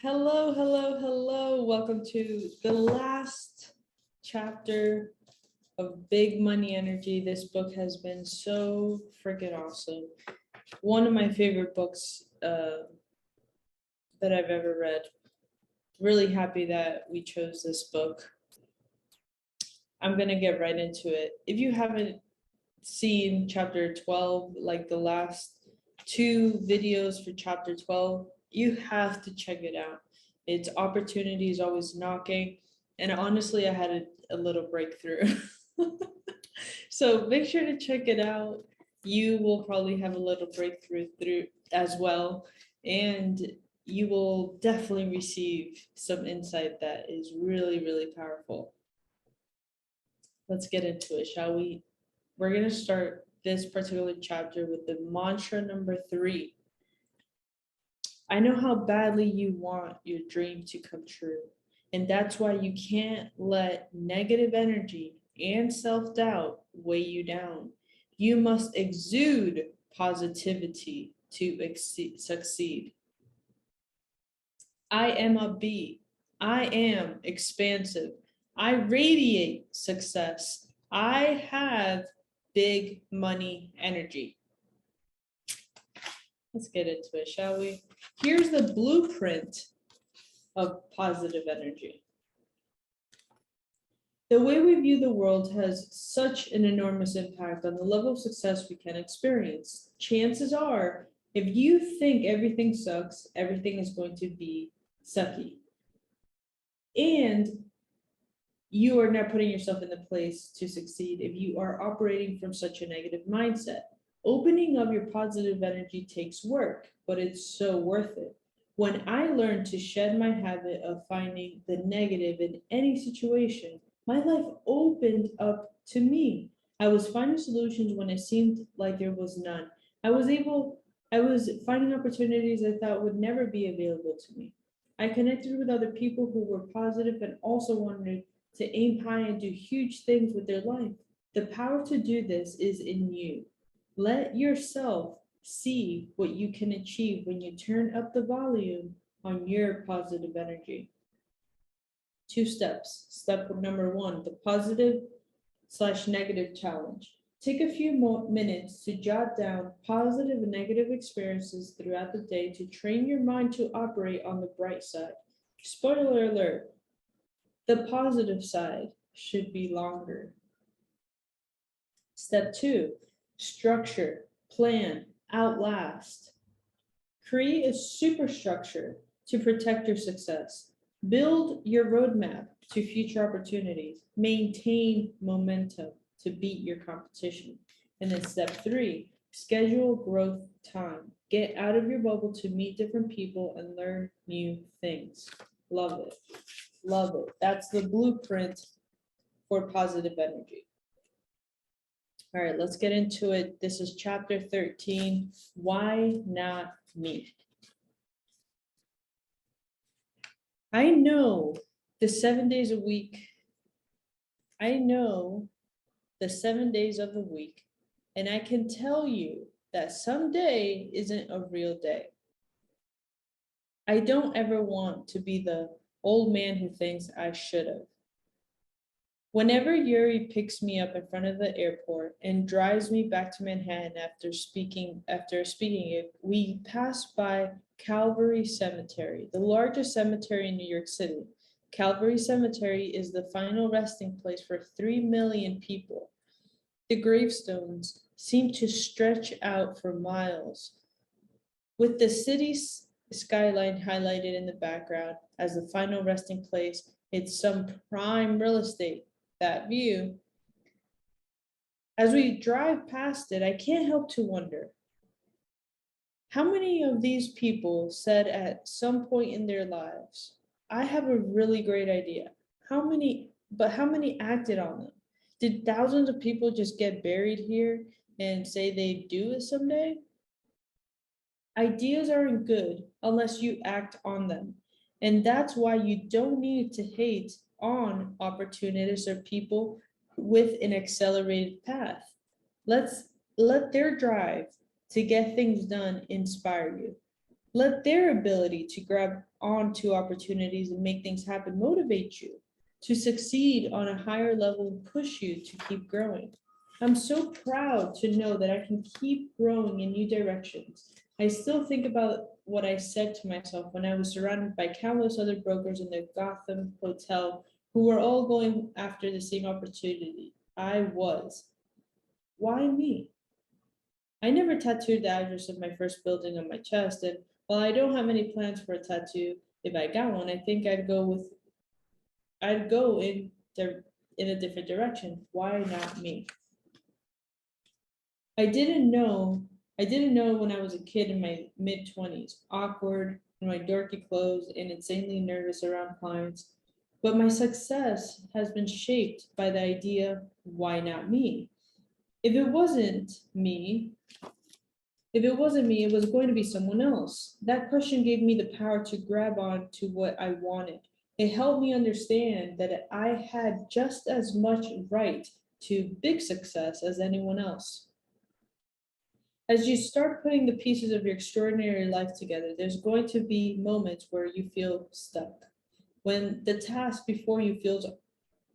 Hello, hello, hello. Welcome to the last chapter of Big Money Energy. This book has been so freaking awesome. One of my favorite books that I've ever read. Really happy that we chose this book. I'm going to get right into it. If you haven't seen chapter 12, like the last two videos for chapter 12, you have to check it out. It's opportunity is always knocking. And honestly, I had a little breakthrough. So make sure to check it out. You will probably have a little breakthrough through as well. And you will definitely receive some insight that is really, really powerful. Let's get into it, shall we? We're going to start this particular chapter with the mantra number 3. I know how badly you want your dream to come true. And that's why you can't let negative energy and self-doubt weigh you down. You must exude positivity to succeed. I am a bee. I am expansive. I radiate success. I have big money energy. Let's get into it, shall we? Here's the blueprint of positive energy. The way we view the world has such an enormous impact on the level of success we can experience. Chances are, if you think everything sucks, everything is going to be sucky. And you are not putting yourself in the place to succeed if you are operating from such a negative mindset. Opening up your positive energy takes work, but it's so worth it. When I learned to shed my habit of finding the negative in any situation, my life opened up to me. I was finding solutions when it seemed like there was none. I was finding opportunities I thought would never be available to me. I connected with other people who were positive and also wanted to aim high and do huge things with their life. The power to do this is in you. Let yourself see what you can achieve when you turn up the volume on your positive energy. 2 steps. Step number 1, the positive/negative challenge. Take a few more minutes to jot down positive and negative experiences throughout the day to train your mind to operate on the bright side. Spoiler alert, the positive side should be longer. Step 2, structure, plan, outlast. Create a superstructure to protect your success. Build your roadmap to future opportunities. Maintain momentum to beat your competition. And then step 3, schedule growth time. Get out of your bubble to meet different people and learn new things. Love it. Love it. That's the blueprint for positive energy. All right, let's get into it. This is chapter 13. Why not me? I know the 7 days a week. I know the 7 days of the week, and I can tell you that some day isn't a real day. I don't ever want to be the old man who thinks I should have. Whenever Yuri picks me up in front of the airport and drives me back to Manhattan after speaking it, we pass by Calvary Cemetery, the largest cemetery in New York City. Calvary Cemetery is the final resting place for 3 million people. The gravestones seem to stretch out for miles, with the city's skyline highlighted in the background as the final resting place. It's some prime real estate. That view. As we drive past it, I can't help to wonder, how many of these people said at some point in their lives, I have a really great idea. How many acted on them? Did thousands of people just get buried here and say they'd do it someday? Ideas aren't good unless you act on them. And that's why you don't need to hate on opportunities or people with an accelerated path. Let their drive to get things done inspire you. Let their ability to grab onto opportunities and make things happen motivate you to succeed on a higher level and push you to keep growing. I'm so proud to know that I can keep growing in new directions. I still think about what I said to myself when I was surrounded by countless other brokers in the Gotham Hotel who were all going after the same opportunity I was. Why me? I never tattooed the address of my first building on my chest, and while I don't have any plans for a tattoo, if I got one, I think I'd go in a different direction. Why not me? I didn't know I didn't know when I was a kid in my mid-20s, awkward in my dorky clothes and insanely nervous around clients. But my success has been shaped by the idea, why not me? If it wasn't me, If it wasn't me, it was going to be someone else. That question gave me the power to grab on to what I wanted. It helped me understand that I had just as much right to big success as anyone else. As you start putting the pieces of your extraordinary life together, there's going to be moments where you feel stuck. When the task before you feels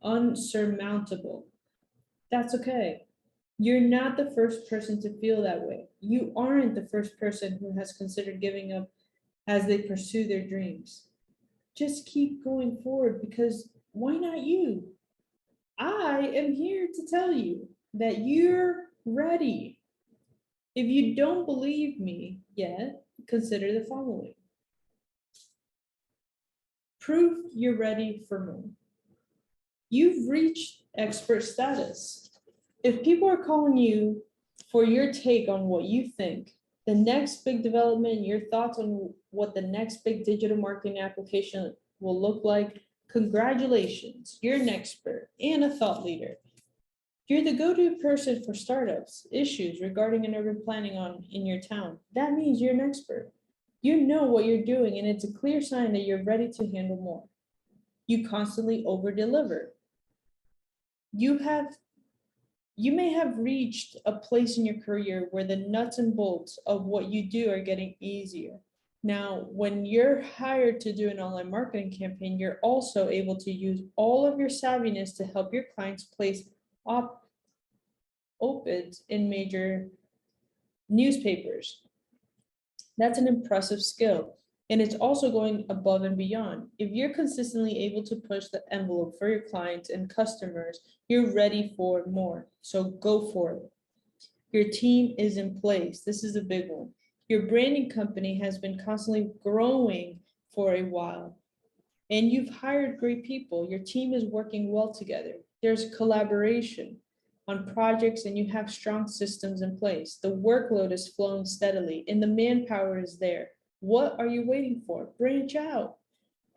unsurmountable, that's okay. You're not the first person to feel that way. You aren't the first person who has considered giving up as they pursue their dreams. Just keep going forward because why not you? I am here to tell you that you're ready. If you don't believe me yet, consider the following. Prove you're ready for more. You've reached expert status. If people are calling you for your take on what you think, the next big development, your thoughts on what the next big digital marketing application will look like, congratulations, you're an expert and a thought leader. You're the go-to person for startups, issues regarding an urban planning in your town. That means you're an expert. You know what you're doing, and it's a clear sign that you're ready to handle more. You constantly over-deliver. You have You may have reached a place in your career where the nuts and bolts of what you do are getting easier. Now, when you're hired to do an online marketing campaign, you're also able to use all of your savviness to help your clients place op op-eds in major newspapers. That's an impressive skill. And it's also going above and beyond. If you're consistently able to push the envelope for your clients and customers, you're ready for more. So go for it. Your team is in place. This is a big one. Your branding company has been constantly growing for a while, and you've hired great people. Your team is working well together. There's collaboration on projects, and you have strong systems in place. The workload is flowing steadily, and the manpower is there. What are you waiting for? Branch out.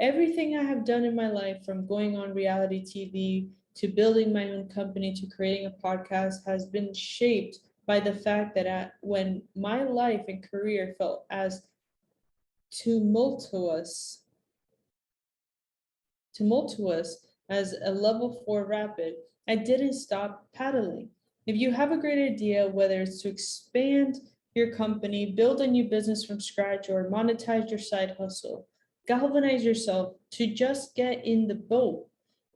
Everything I have done in my life, from going on reality TV to building my own company to creating a podcast, has been shaped by the fact that when my life and career felt as tumultuous, tumultuous as a level 4 rapid, I didn't stop paddling. If you have a great idea, whether it's to expand your company, build a new business from scratch, or monetize your side hustle, galvanize yourself to just get in the boat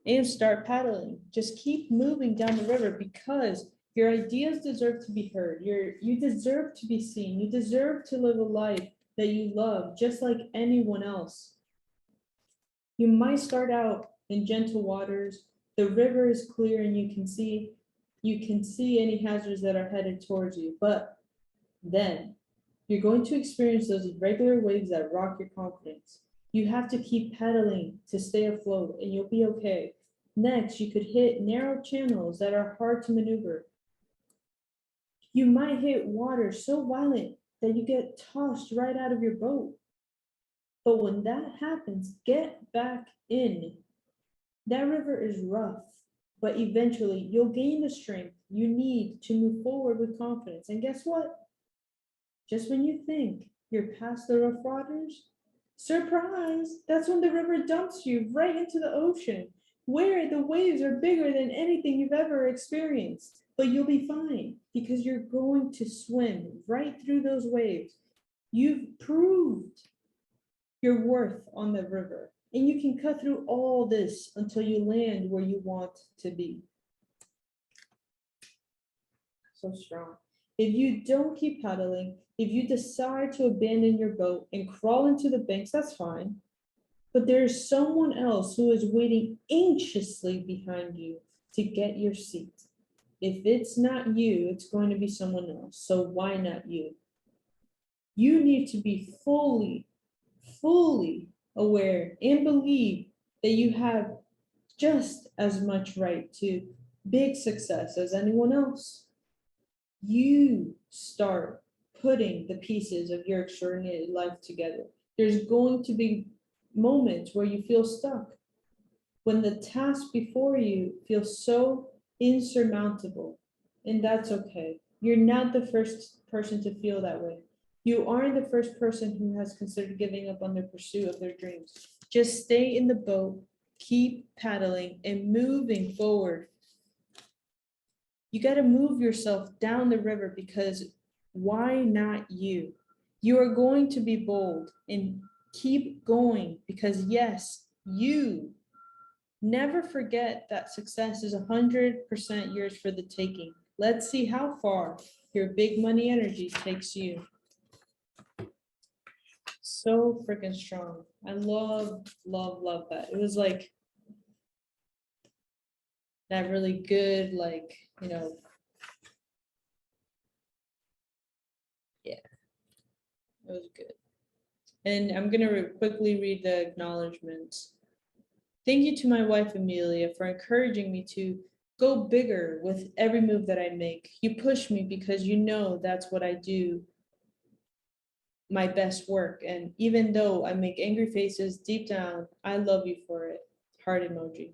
and start paddling. Just keep moving down the river because your ideas deserve to be heard. You deserve to be seen. You deserve to live a life that you love, just like anyone else. You might start out in gentle waters. The river is clear and you can see any hazards that are headed towards you. But then you're going to experience those irregular waves that rock your confidence. You have to keep pedaling to stay afloat and you'll be okay. Next, you could hit narrow channels that are hard to maneuver. You might hit water so violent that you get tossed right out of your boat. But when that happens, get back in. That river is rough, but eventually you'll gain the strength you need to move forward with confidence. And guess what? Just when you think you're past the rough waters, surprise, that's when the river dumps you right into the ocean, where the waves are bigger than anything you've ever experienced. But you'll be fine because you're going to swim right through those waves. You've proved your worth on the river, and you can cut through all this until you land where you want to be. So strong. If you don't keep paddling, if you decide to abandon your boat and crawl into the banks, that's fine. But there's someone else who is waiting anxiously behind you to get your seat. If it's not you, it's going to be someone else. So why not you? You need to be fully aware and believe that you have just as much right to big success as anyone else. You start putting the pieces of your extraordinary life together. There's going to be moments where you feel stuck, when the task before you feels so insurmountable, and that's okay. You're not the first person to feel that way. You aren't the first person who has considered giving up on the pursuit of their dreams. Just stay in the boat, keep paddling and moving forward. You got to move yourself down the river, because why not you? You are going to be bold and keep going, because yes, you never forget that success is 100% yours for the taking. Let's see how far your big money energy takes you. So freaking strong. I love that. It was like that really good, like, yeah, it was good. And I'm gonna quickly read the acknowledgements. Thank you to my wife, Amelia, for encouraging me to go bigger with every move that I make. You push me because you know that's what I do my best work. And even though I make angry faces deep down, I love you for it. Heart emoji.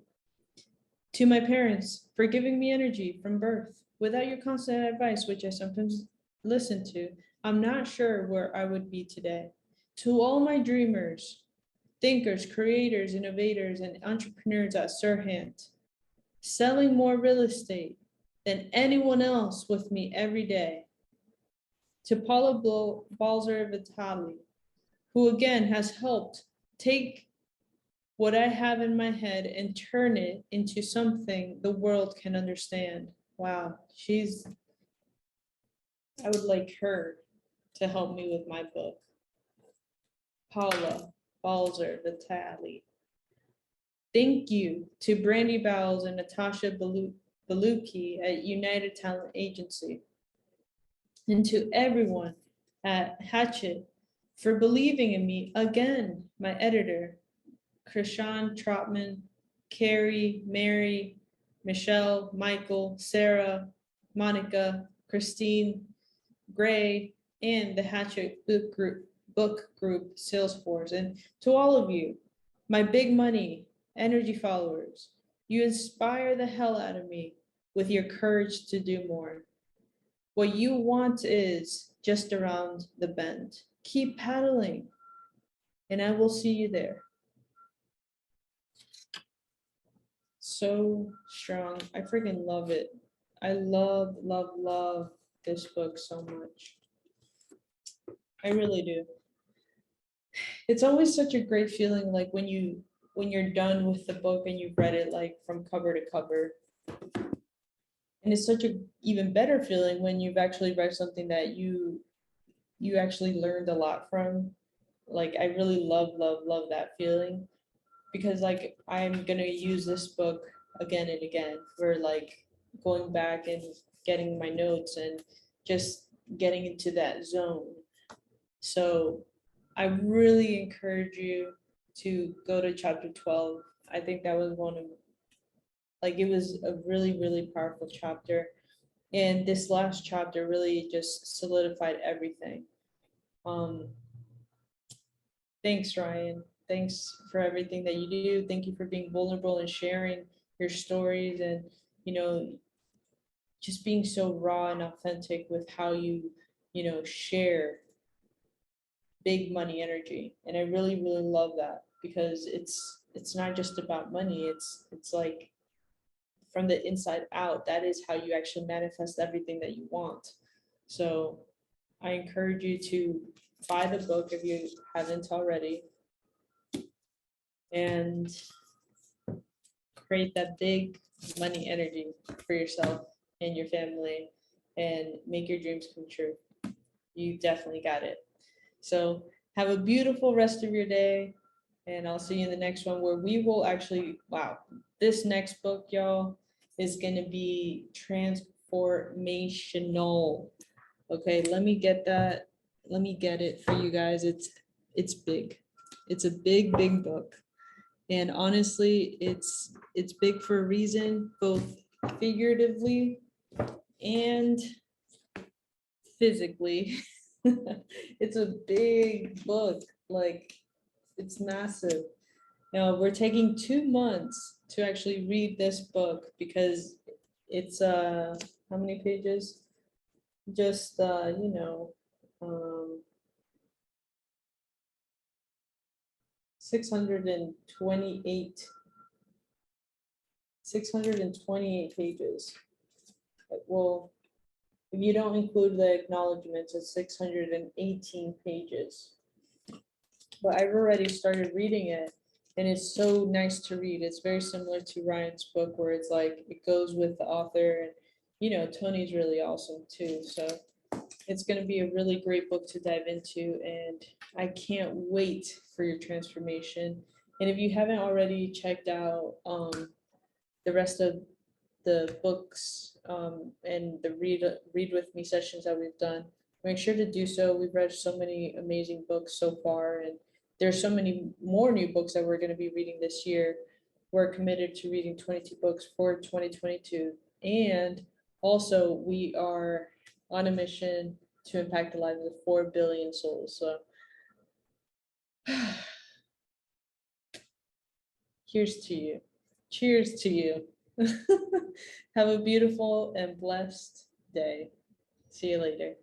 To my parents, for giving me energy from birth. Without your constant advice, which I sometimes listen to, I'm not sure where I would be today. To all my dreamers, thinkers, creators, innovators, and entrepreneurs at Serhant, selling more real estate than anyone else with me every day. To Paula Balzer Vitali, who again has helped take what I have in my head and turn it into something the world can understand. Wow, I would like her to help me with my book. Paula Balzer Vitali. Thank you to Brandy Bowles and Natasha Baluki at United Talent Agency. And to everyone at Hatchet for believing in me again, my editor, Krishan Trotman, Carrie, Mary, Michelle, Michael, Sarah, Monica, Christine, Gray, and the Hatchet book group Salesforce. And to all of you, my big money energy followers, you inspire the hell out of me with your courage to do more. What you want is just around the bend. Keep paddling, and I will see you there. So strong. I freaking love it. I love this book so much. I really do. It's always such a great feeling, like when you're done with the book and you've read it like from cover to cover. And it's such a even better feeling when you've actually read something that you actually learned a lot from. Like I really love that feeling, because like I'm gonna use this book again and again for like going back and getting my notes and just getting into that zone. So I really encourage you to go to chapter 12. I think that was one of, like, it was a really powerful chapter. And this last chapter really just solidified everything. Thanks, Ryan. Thanks for everything that you do. Thank you for being vulnerable and sharing your stories, and, just being so raw and authentic with how you share big money energy. And I really love that, because it's not just about money. It's like from the inside out, that is how you actually manifest everything that you want. So I encourage you to buy the book if you haven't already, and create that big money energy for yourself and your family and make your dreams come true. You definitely got it. So have a beautiful rest of your day. And I'll see you in the next one where we will actually, wow, this next book, y'all, is going to be transformational. Okay, let me get that. Let me get it for you guys. It's big. It's a big, big book. And honestly, it's big for a reason, both figuratively and physically. It's a big book, like it's massive. Now we're taking 2 months to actually read this book because it's how many pages? Just um 628 628 pages. Well, if you don't include the acknowledgements, it's 618 pages. But I've already started reading it and it's so nice to read. It's very similar to Ryan's book where it's like it goes with the author and Tony's really awesome too. So it's going to be a really great book to dive into and I can't wait for your transformation. And if you haven't already checked out the rest of the books and the read with me sessions that we've done, make sure to do so. We've read so many amazing books so far, and there's so many more new books that we're going to be reading this year. We're committed to reading 22 books for 2022, and also we are on a mission to impact the lives of 4 billion souls. So here's to you. Cheers to you. Have a beautiful and blessed day. See you later.